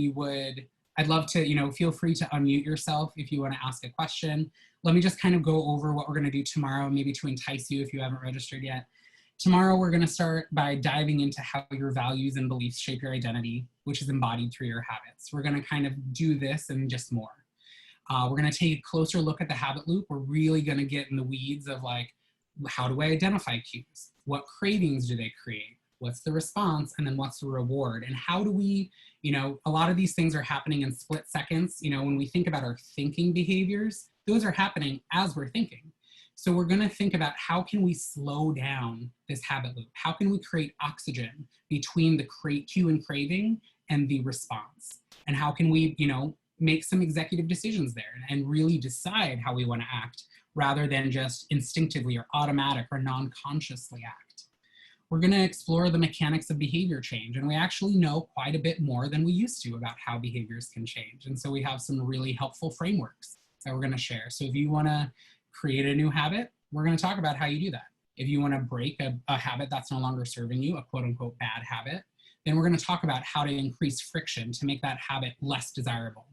I'd love to, feel free to unmute yourself if you want to ask a question. Let me just kind of go over what we're going to do tomorrow, maybe to entice you if you haven't registered yet. Tomorrow, we're going to start by diving into how your values and beliefs shape your identity, which is embodied through your habits. We're going to kind of do this and just more. We're going to take a closer look at the habit loop. We're really going to get in the weeds of like, how do I identify cues? What cravings do they create? What's the response? And then what's the reward? And how do we, a lot of these things are happening in split seconds. When we think about our thinking behaviors, those are happening as we're thinking. So we're going to think about how can we slow down this habit loop? How can we create oxygen between the cue and craving and the response? And how can we, make some executive decisions there and really decide how we want to act rather than just instinctively or automatic or non-consciously act. We're going to explore the mechanics of behavior change, and we actually know quite a bit more than we used to about how behaviors can change. And so we have some really helpful frameworks that we're going to share. So if you want to create a new habit, we're going to talk about how you do that. If you want to break a habit that's no longer serving you, a quote unquote bad habit, then we're going to talk about how to increase friction to make that habit less desirable.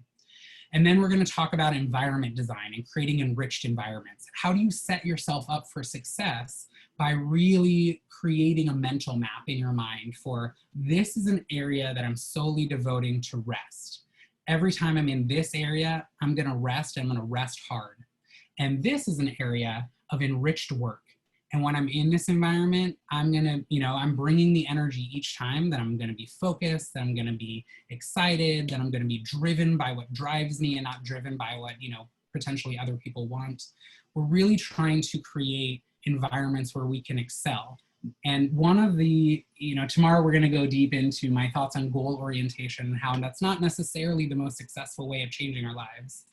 And then we're going to talk about environment design and creating enriched environments. How do you set yourself up for success by really creating a mental map in your mind for this is an area that I'm solely devoting to rest. Every time I'm in this area, I'm going to rest, and I'm going to rest hard. And this is an area of enriched work. And when I'm in this environment, I'm gonna, I'm bringing the energy each time that I'm gonna be focused, that I'm gonna be excited, that I'm gonna be driven by what drives me and not driven by what, potentially other people want. We're really trying to create environments where we can excel. And one of the, tomorrow we're gonna go deep into my thoughts on goal orientation and how that's not necessarily the most successful way of changing our lives.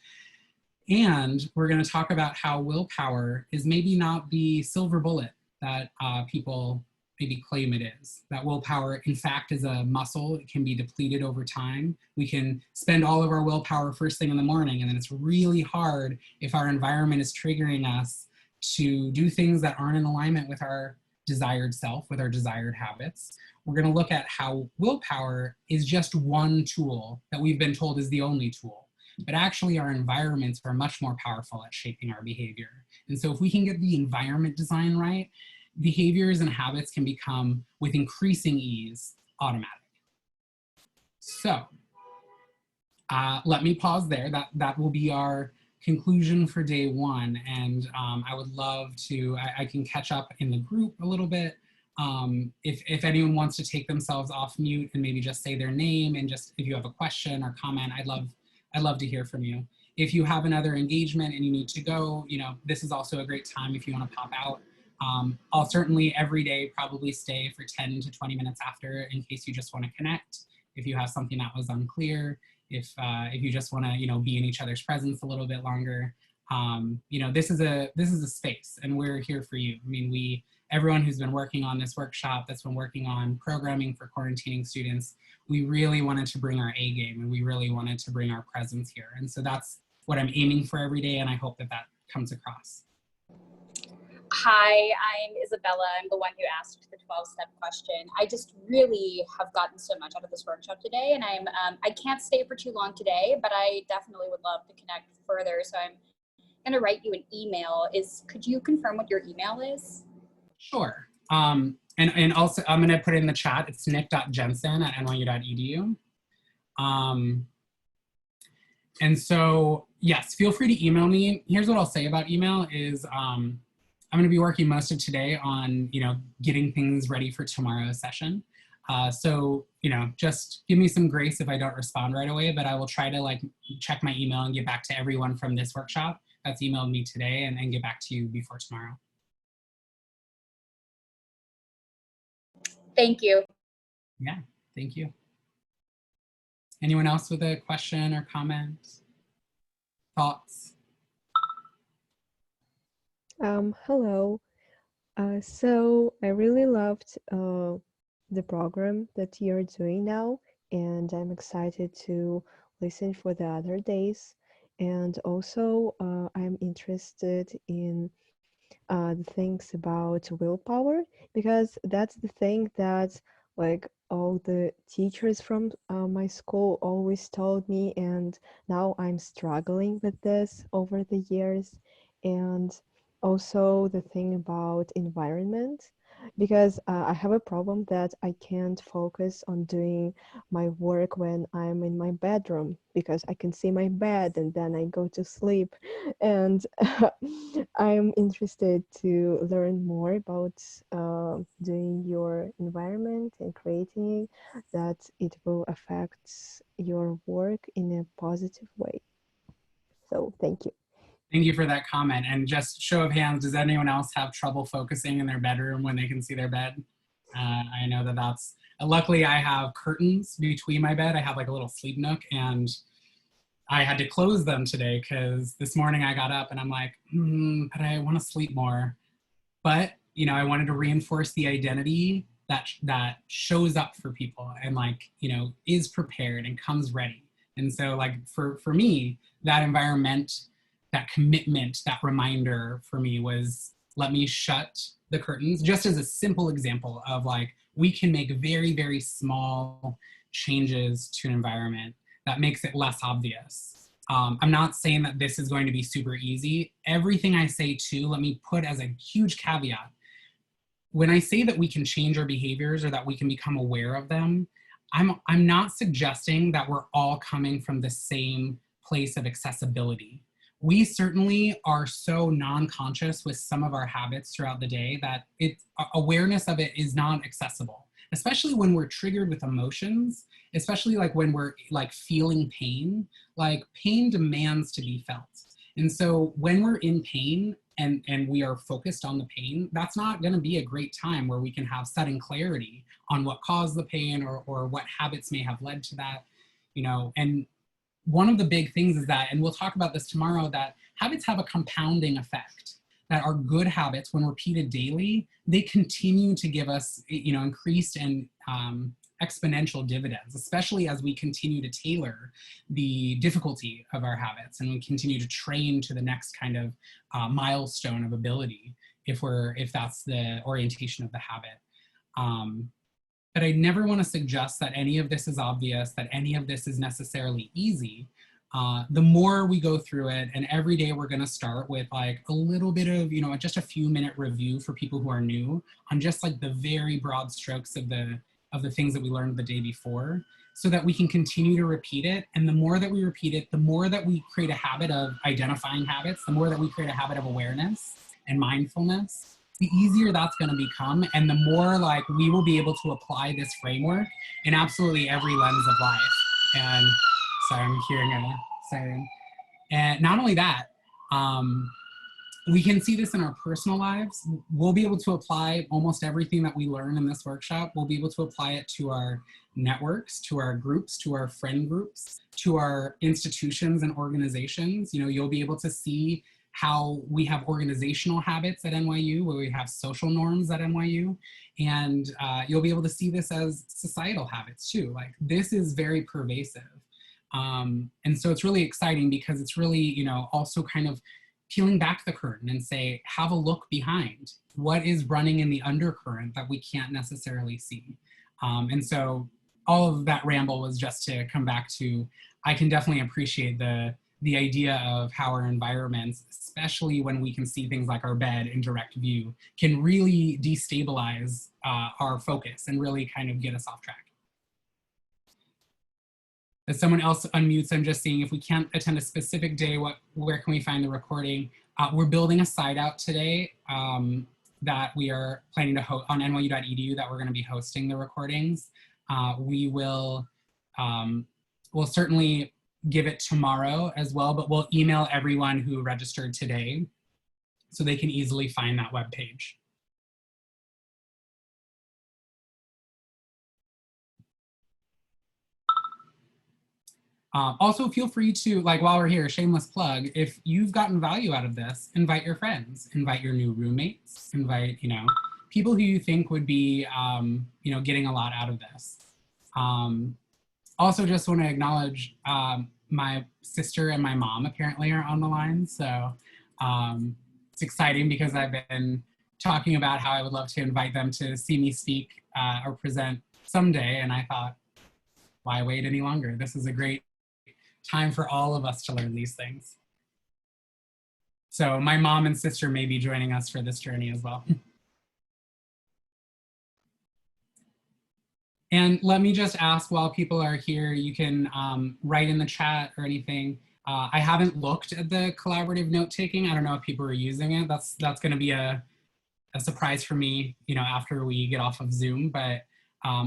And we're going to talk about how willpower is maybe not the silver bullet that people maybe claim it is. That willpower, in fact, is a muscle. It can be depleted over time. We can spend all of our willpower first thing in the morning, and then it's really hard if our environment is triggering us to do things that aren't in alignment with our desired self, with our desired habits. We're going to look at how willpower is just one tool that we've been told is the only tool. But actually our environments are much more powerful at shaping our behavior. And so if we can get the environment design right, behaviors and habits can become, with increasing ease, automatic. So let me pause there. That will be our conclusion for day one. And I would love to, I can catch up in the group a little bit. If anyone wants to take themselves off mute and maybe just say their name, and just if you have a question or comment, I'd love to hear from you. If you have another engagement and you need to go, this is also a great time if you want to pop out. I'll certainly every day probably stay for 10 to 20 minutes after in case you just want to connect. If you have something that was unclear, if you just want to, be in each other's presence a little bit longer, this is a space, and we're here for you. I mean, everyone who's been working on this workshop, that's been working on programming for quarantining students, we really wanted to bring our A game, and we really wanted to bring our presence here. And so that's what I'm aiming for every day, and I hope that comes across. Hi, I'm Isabella. I'm the one who asked the 12-step question. I just really have gotten so much out of this workshop today, and I can't stay for too long today, but I definitely would love to connect further. So I'm gonna write you an email. Could you confirm what your email is? Sure. And also, I'm going to put it in the chat. It's nick.jensen@nyu.edu. And so, yes, feel free to email me. Here's what I'll say about email is I'm going to be working most of today on, getting things ready for tomorrow's session. So, just give me some grace if I don't respond right away, but I will try to check my email and get back to everyone from this workshop that's emailed me today and get back to you before tomorrow. Thank you. Yeah, thank you. Anyone else with a question or comment? Thoughts? Hello. So I really loved the program that you're doing now, and I'm excited to listen for the other days. And also, I'm interested in the things about willpower because that's the thing that like all the teachers from my school always told me, and now I'm struggling with this over the years. And also the thing about environment because I have a problem that I can't focus on doing my work when I'm in my bedroom because I can see my bed and then I go to sleep. And I'm interested to learn more about doing your environment and creating that it will affect your work in a positive way. So thank you. Thank you for that comment. And just show of hands, does anyone else have trouble focusing in their bedroom when they can see their bed? I know that that's, luckily I have curtains between my bed. I have like a little sleep nook, and I had to close them today because this morning I got up and I'm like, but I want to sleep more. But, you know, I wanted to reinforce the identity that shows up for people and like, you know, is prepared and comes ready. And so like for me, that environment, that commitment, that reminder for me was, let me shut the curtains, just as a simple example of like, we can make very, very small changes to an environment that makes it less obvious. I'm not saying that this is going to be super easy. Everything I say too, let me put as a huge caveat. When I say that we can change our behaviors or that we can become aware of them, I'm not suggesting that we're all coming from the same place of accessibility. We certainly are so non-conscious with some of our habits throughout the day that awareness of it is not accessible, especially when we're triggered with emotions, especially like when we're like feeling pain. Like pain demands to be felt. And so when we're in pain and we are focused on the pain, that's not going to be a great time where we can have sudden clarity on what caused the pain or what habits may have led to that, you know. And one of the big things is that, and we'll talk about this tomorrow, that habits have a compounding effect, that our good habits, when repeated daily, they continue to give us, you know, increased and exponential dividends, especially as we continue to tailor the difficulty of our habits and we continue to train to the next kind of milestone of ability, if that's the orientation of the habit. But I never want to suggest that any of this is obvious, that any of this is necessarily easy. The more we go through it, and every day we're going to start with like a little bit of, you know, just a few minute review for people who are new on just like the very broad strokes of the things that we learned the day before, so that we can continue to repeat it. And the more that we repeat it, the more that we create a habit of identifying habits, the more that we create a habit of awareness and mindfulness, the easier that's going to become, and the more like we will be able to apply this framework in absolutely every lens of life. And sorry, I'm hearing a siren. And not only that, we can see this in our personal lives. We'll be able to apply almost everything that we learn in this workshop. We'll be able to apply it to our networks, to our groups, to our friend groups, to our institutions and organizations. You know, you'll be able to see how we have organizational habits at NYU, where we have social norms at NYU. And you'll be able to see this as societal habits too. Like this is very pervasive. And so it's really exciting because it's really, you know, also kind of peeling back the curtain and say, have a look behind. What is running in the undercurrent that we can't necessarily see? And so all of that ramble was just to come back to, I can definitely appreciate the idea of how our environments, especially when we can see things like our bed in direct view, can really destabilize our focus and really kind of get us off track. As someone else unmutes, I'm just seeing if we can't attend a specific day, where can we find the recording? We're building a site out today that we are planning to host on nyu.edu, that we're going to be hosting the recordings. We will we'll certainly give it tomorrow as well, but we'll email everyone who registered today so they can easily find that webpage. Also, feel free to, like, while we're here, shameless plug, if you've gotten value out of this, invite your friends, invite your new roommates, invite, you know, people who you think would be, you know, getting a lot out of this. Also, just want to acknowledge my sister and my mom apparently are on the line. So it's exciting because I've been talking about how I would love to invite them to see me speak or present someday. And I thought, why wait any longer? This is a great time for all of us to learn these things. So my mom and sister may be joining us for this journey as well. And let me just ask, while people are here, you can write in the chat or anything. I haven't looked at the collaborative note-taking. I don't know if people are using it. That's gonna be a surprise for me, you know, after we get off of Zoom, but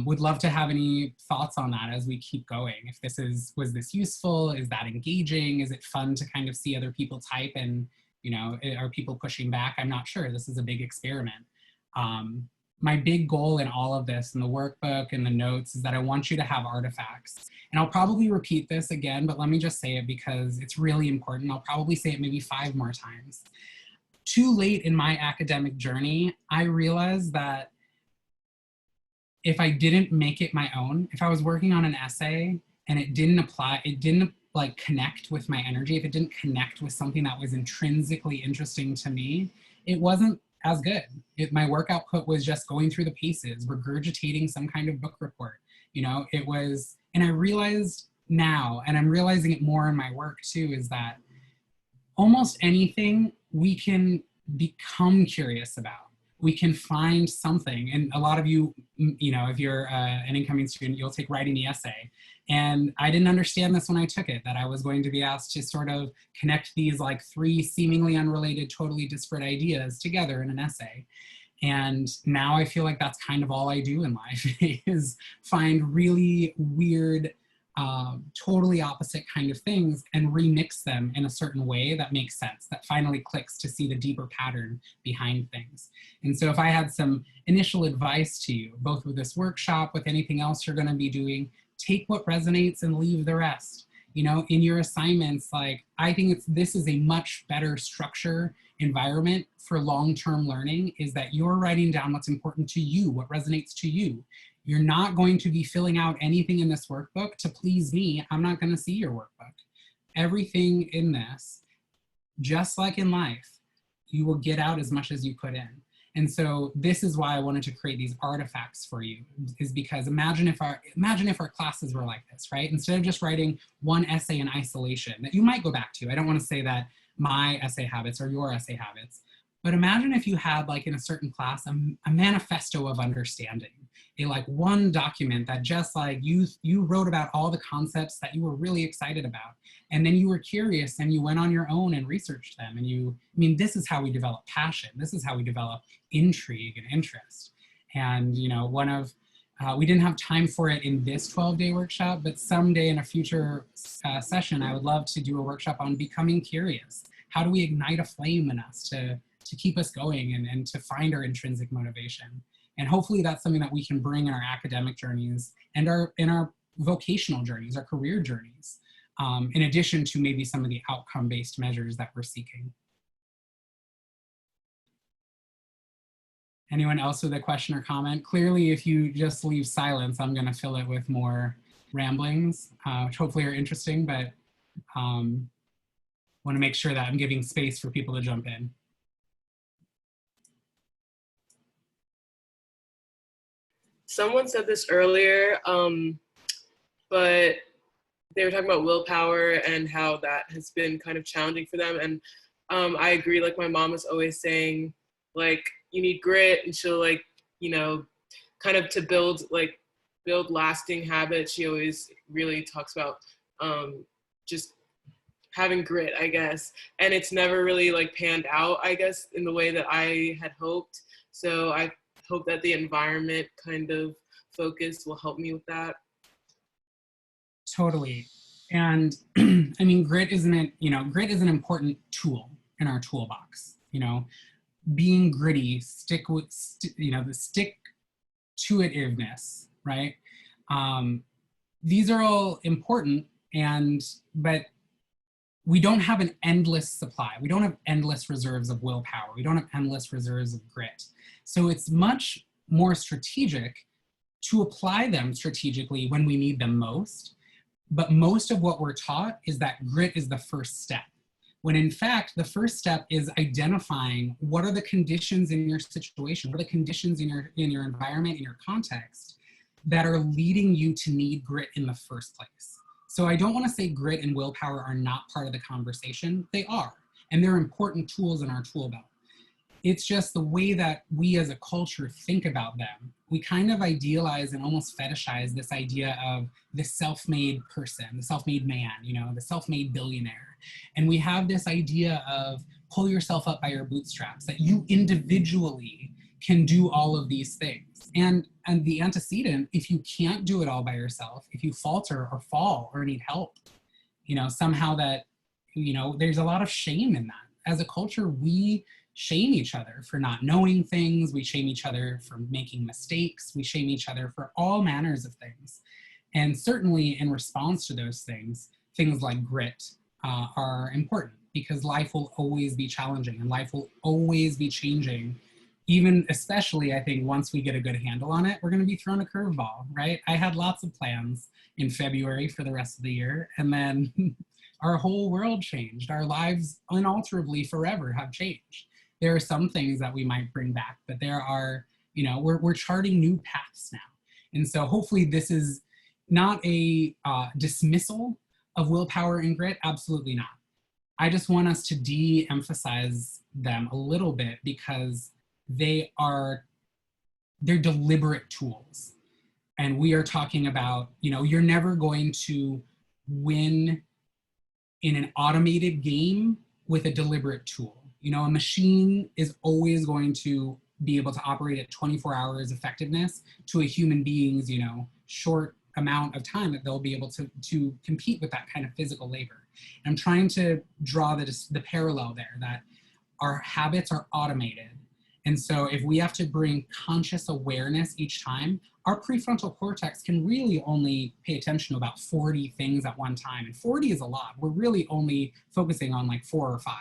would love to have any thoughts on that as we keep going. If this was this useful? Is that engaging? Is it fun to kind of see other people type and, you know, are people pushing back? I'm not sure. This is a big experiment. My big goal in all of this, in the workbook and the notes, is that I want you to have artifacts. And I'll probably repeat this again, but let me just say it because it's really important. I'll probably say it maybe 5 more times. Too late in my academic journey, I realized that if I didn't make it my own, if I was working on an essay and it didn't like connect with my energy, if it didn't connect with something that was intrinsically interesting to me, it wasn't as good. My work output was just going through the paces, regurgitating some kind of book report. You know, it was, and I realized now, and I'm realizing it more in my work too, is that almost anything we can become curious about. We can find something, and a lot of you, you know, if you're an incoming student, you'll take writing the essay. And I didn't understand this when I took it, that I was going to be asked to sort of connect these like 3 seemingly unrelated, totally disparate ideas together in an essay. And now I feel like that's kind of all I do in life is find really weird, totally opposite kind of things and remix them in a certain way that makes sense, that finally clicks to see the deeper pattern behind things. And so if I had some initial advice to you, both with this workshop, with anything else you're gonna be doing, take what resonates and leave the rest. You know, in your assignments, like, I think this is a much better structure environment for long-term learning, is that you're writing down what's important to you, what resonates to you. You're not going to be filling out anything in this workbook to please me. I'm not going to see your workbook. Everything in this, just like in life, you will get out as much as you put in. And so this is why I wanted to create these artifacts for you, is because imagine if our classes were like this, right? Instead of just writing one essay in isolation that you might go back to. I don't want to say that my essay habits are your essay habits, but imagine if you had, like, in a certain class, a manifesto of understanding, like one document that just like you wrote about all the concepts that you were really excited about. And then you were curious and you went on your own and researched them. And I mean, this is how we develop passion. This is how we develop intrigue and interest. And, you know, we didn't have time for it in this 12-day workshop, but someday in a future session, I would love to do a workshop on becoming curious. How do we ignite a flame in us to keep us going and to find our intrinsic motivation? And hopefully that's something that we can bring in our academic journeys and in our vocational journeys, our career journeys, in addition to maybe some of the outcome-based measures that we're seeking. Anyone else with a question or comment? Clearly, if you just leave silence, I'm gonna fill it with more ramblings, which hopefully are interesting, but wanna make sure that I'm giving space for people to jump in. Someone said this earlier, but they were talking about willpower and how that has been kind of challenging for them. And I agree, like my mom is always saying, like, you need grit, and she'll, like, you know, kind of to build lasting habits. She always really talks about just having grit, I guess. And it's never really like panned out, I guess, in the way that I had hoped. So I hope that the environment kind of focus will help me with that. Totally. And I mean, grit is an important tool in our toolbox. You know, being gritty, the stick to itiveness, right? These are all important, But we don't have an endless supply. We don't have endless reserves of willpower. We don't have endless reserves of grit. So it's much more strategic to apply them strategically when we need them most. But most of what we're taught is that grit is the first step, when in fact, the first step is identifying what are the conditions in your situation, what are the conditions in your environment, in your context, that are leading you to need grit in the first place. So I don't want to say grit and willpower are not part of the conversation. They are, and they're important tools in our tool belt. It's just the way that we as a culture think about them. We kind of idealize and almost fetishize this idea of the self-made person, the self-made man, you know, the self-made billionaire. And we have this idea of pull yourself up by your bootstraps, that you individually can do all of these things. And the antecedent, if you can't do it all by yourself, if you falter or fall or need help, you know, somehow that, you know, there's a lot of shame in that. As a culture, we shame each other for not knowing things. We shame each other for making mistakes. We shame each other for all manners of things. And certainly in response to those things like grit are important, because life will always be challenging and life will always be changing. Even especially, I think, once we get a good handle on it, we're going to be thrown a curveball, right? I had lots of plans in February for the rest of the year, and then our whole world changed. Our lives unalterably forever have changed. There are some things that we might bring back, but there are, you know, we're charting new paths now. And so hopefully this is not a dismissal of willpower and grit, absolutely not. I just want us to de-emphasize them a little bit, because they're deliberate tools. And we are talking about, you know, you're never going to win in an automated game with a deliberate tool. You know, a machine is always going to be able to operate at 24 hours effectiveness to a human being's, you know, short amount of time that they'll be able to compete with that kind of physical labor. And I'm trying to draw the parallel there, that our habits are automated. And so if we have to bring conscious awareness each time, our prefrontal cortex can really only pay attention to about 40 things at one time. And 40 is a lot. We're really only focusing on like 4 or 5.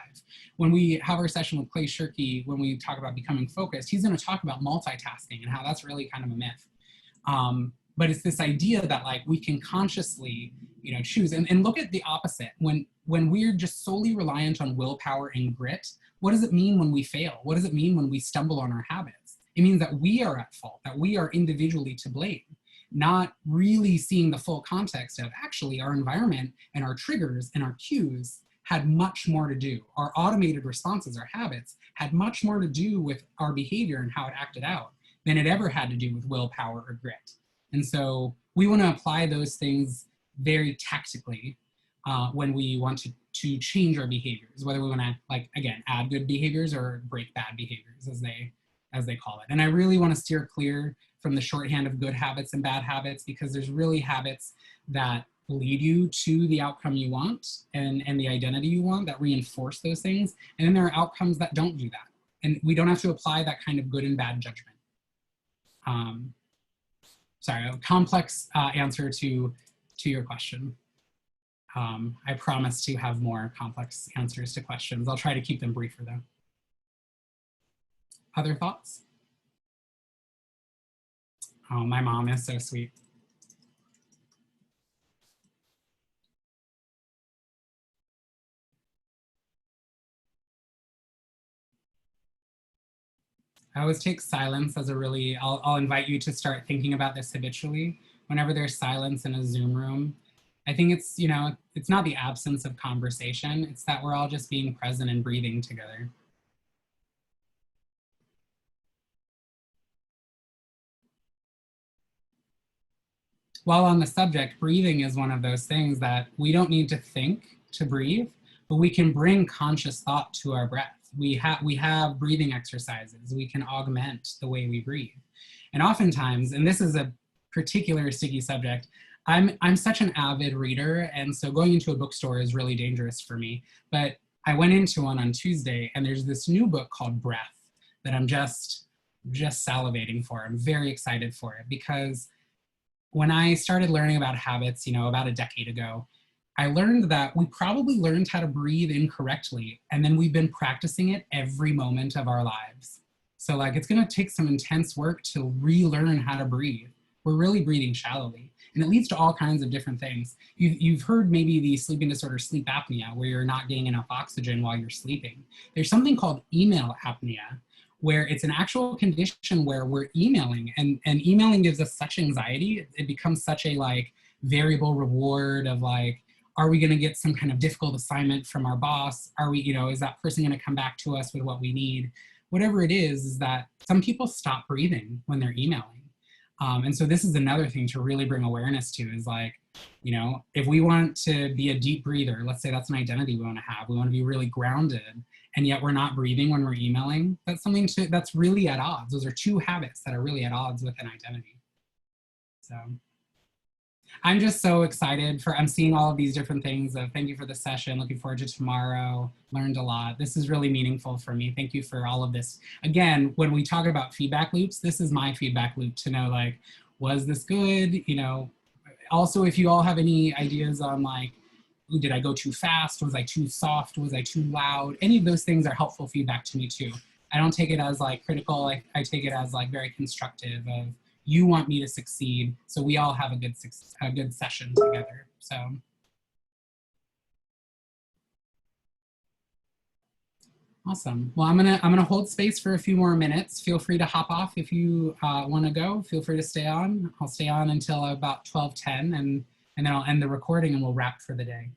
When we have our session with Clay Shirky, when we talk about becoming focused, he's going to talk about multitasking and how that's really kind of a myth. But it's this idea that like we can consciously, you know, choose and look at the opposite. When we're just solely reliant on willpower and grit, what does it mean when we fail? What does it mean when we stumble on our habits? It means that we are at fault, that we are individually to blame, not really seeing the full context of actually our environment and our triggers and our cues had much more to do. Our automated responses, our habits, had much more to do with our behavior and how it acted out than it ever had to do with willpower or grit. And so we want to apply those things very tactically when we want to change our behaviors, whether we want to, like, again, add good behaviors or break bad behaviors, as they call it. And I really want to steer clear from the shorthand of good habits and bad habits, because there's really habits that lead you to the outcome you want and the identity you want, that reinforce those things. And then there are outcomes that don't do that. And we don't have to apply that kind of good and bad judgment. Sorry, a complex answer to your question. I promise to have more complex answers to questions. I'll try to keep them briefer though. Other thoughts? Oh, my mom is so sweet. I always take silence as a really, I'll invite you to start thinking about this habitually. Whenever there's silence in a Zoom room, I think it's, you know, it's not the absence of conversation, it's that we're all just being present and breathing together. While on the subject, breathing is one of those things that we don't need to think to breathe, but we can bring conscious thought to our breath. We have breathing exercises. We can augment the way we breathe. And oftentimes, and this is a particular sticky subject, I'm such an avid reader, and so going into a bookstore is really dangerous for me. But I went into one on Tuesday, and there's this new book called Breath that I'm just salivating for. I'm very excited for it, because when I started learning about habits, you know, about a decade ago, I learned that we probably learned how to breathe incorrectly, and then we've been practicing it every moment of our lives. So like, it's gonna take some intense work to relearn how to breathe. We're really breathing shallowly, and it leads to all kinds of different things. You've heard maybe the sleeping disorder, sleep apnea, where you're not getting enough oxygen while you're sleeping. There's something called email apnea, where it's an actual condition where we're emailing, and emailing gives us such anxiety. It becomes such a like variable reward of like, are we going to get some kind of difficult assignment from our boss? Are we, is that person going to come back to us with what we need? Whatever it is that some people stop breathing when they're emailing. And so this is another thing to really bring awareness to is like, if we want to be a deep breather, let's say that's an identity we want to have, we want to be really grounded, and yet we're not breathing when we're emailing, that's something that's really at odds. Those are two habits that are really at odds with an identity. So I'm just so excited I'm seeing all of these different things. Thank you for the session. Looking forward to tomorrow. Learned a lot. This is really meaningful for me. Thank you for all of this. Again, when we talk about feedback loops, this is my feedback loop to know like, was this good? Also, if you all have any ideas on like, did I go too fast? Was I too soft? Was I too loud? Any of those things are helpful feedback to me too. I don't take it as like critical. I take it as like very constructive of, you want me to succeed, so we all have a good session together. So, awesome. Well, I'm gonna hold space for a few more minutes. Feel free to hop off if you want to go. Feel free to stay on. I'll stay on until about 12:10, and then I'll end the recording and we'll wrap for the day.